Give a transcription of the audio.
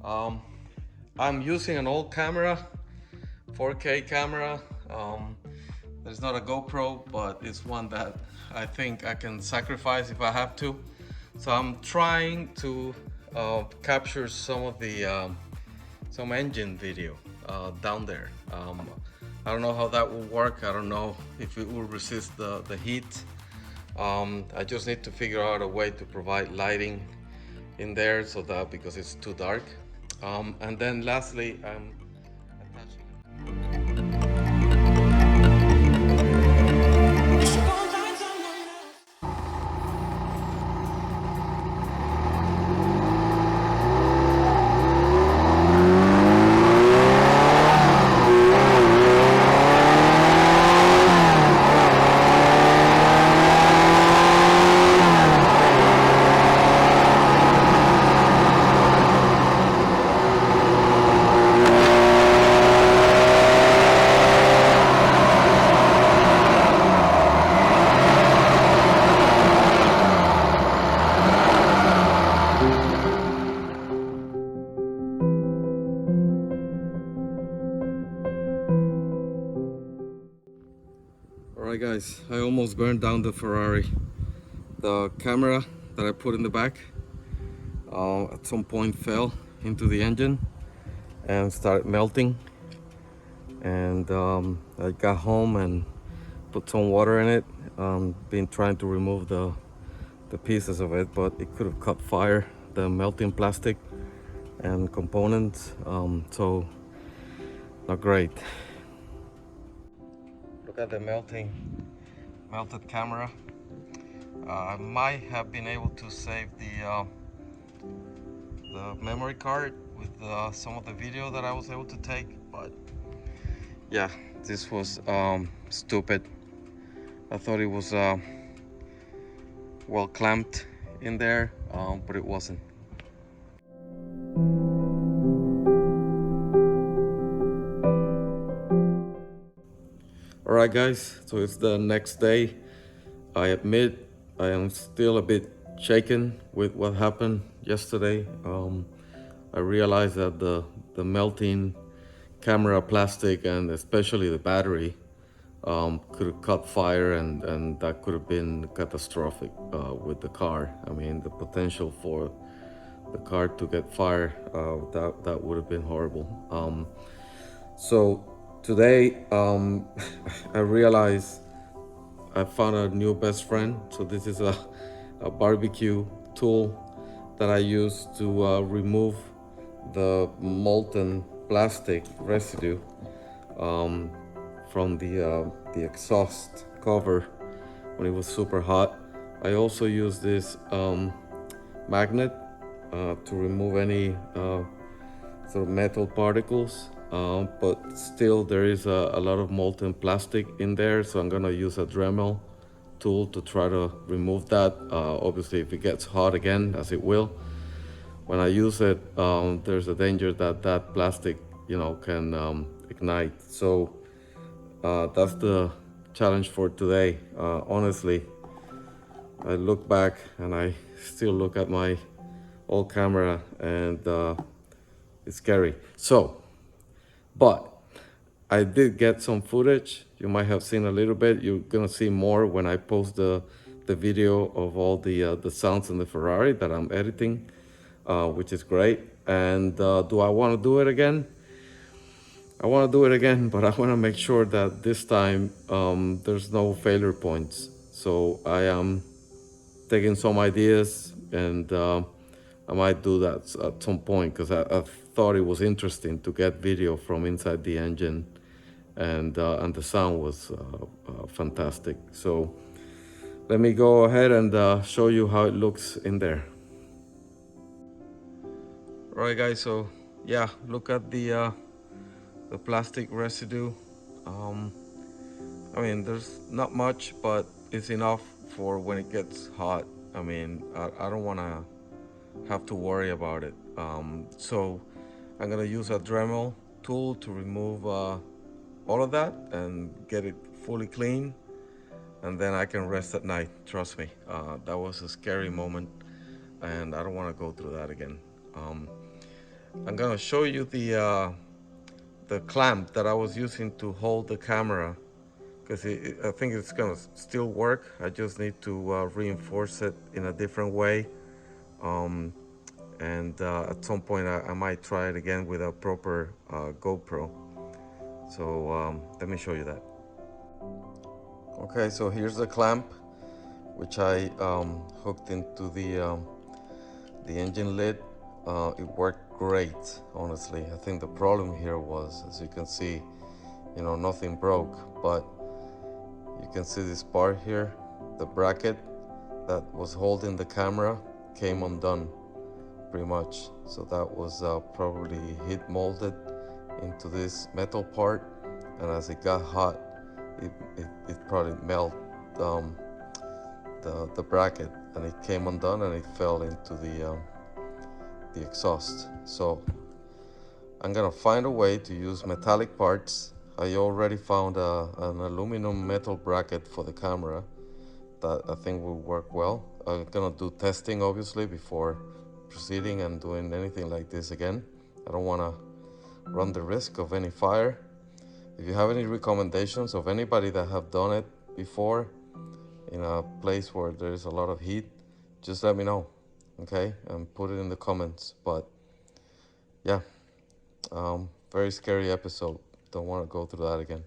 Um, I'm using an old camera, 4K camera. There's not a GoPro, but it's one that I think I can sacrifice if I have to. So I'm trying to capture some of the some engine video down there. I don't know how that will work. I don't know if it will resist the heat. I just need to figure out a way to provide lighting in there so that because it's too dark. And then lastly, I'm attaching. Alright guys, I almost burned down the Ferrari. The camera that I put in the back at some point fell into the engine and started melting. And I got home and put some water in it. Been trying to remove the pieces of it, but it could have caught fire, the melting plastic and components. So not great. Look at the melted camera. I might have been able to save the memory card with some of the video that I was able to take, but yeah, this was stupid. I thought it was well clamped in there, but it wasn't. Alright guys, so it's the next day. I admit I am still a bit shaken with what happened yesterday. I realized that the melting camera plastic and especially the battery could have caught fire, and that could have been catastrophic with the car. I mean, the potential for the car to get fire, that would have been horrible. So today I realized I found a new best friend. So this is a barbecue tool that I use to remove the molten plastic residue from the exhaust cover when it was super hot. I also use this magnet to remove any sort of metal particles, but still there is a lot of molten plastic in there, so I'm gonna use a Dremel tool to try to remove that. Obviously if it gets hot again, as it will, when I use it, there's a danger that that plastic, can ignite. So that's the challenge for today. Honestly, I look back and I still look at my old camera, and it's scary. So, but I did get some footage. You might have seen a little bit. You're gonna see more when I post the video of all the sounds in the Ferrari that I'm editing, which is great. And do I want to do it again? I want to do it again, but I want to make sure that this time there's no failure points. So I am taking some ideas, and I might do that at some point, because I thought it was interesting to get video from inside the engine, and the sound was fantastic. So let me go ahead and show you how it looks in there. All right, guys. So yeah, look at the plastic residue. I mean, there's not much, but it's enough for when it gets hot. I mean, I don't want to have to worry about it. So I'm gonna use a Dremel tool to remove all of that and get it fully clean, and then I can rest at night. Trust me, that was a scary moment, and I don't want to go through that again. I'm gonna show you the clamp that I was using to hold the camera, because I think it's gonna still work. I just need to reinforce it in a different way. Um, and at some point I might try it again with a proper GoPro. So let me show you that. Okay, so here's the clamp, which I hooked into the engine lid. It worked great, honestly. I think the problem here was, as you can see, nothing broke, but you can see this part here, the bracket that was holding the camera came undone pretty much. So that was probably heat molded into this metal part, and as it got hot, it probably melted the bracket, and it came undone and it fell into the exhaust. So I'm gonna find a way to use metallic parts. I already found an aluminum metal bracket for the camera that I think will work well. I'm gonna do testing obviously before proceeding and doing anything like this again. I don't wanna run the risk of any fire. If you have any recommendations of anybody that have done it before in a place where there's a lot of heat, just let me know, okay? And put it in the comments. But yeah, very scary episode. Don't want to go through that again.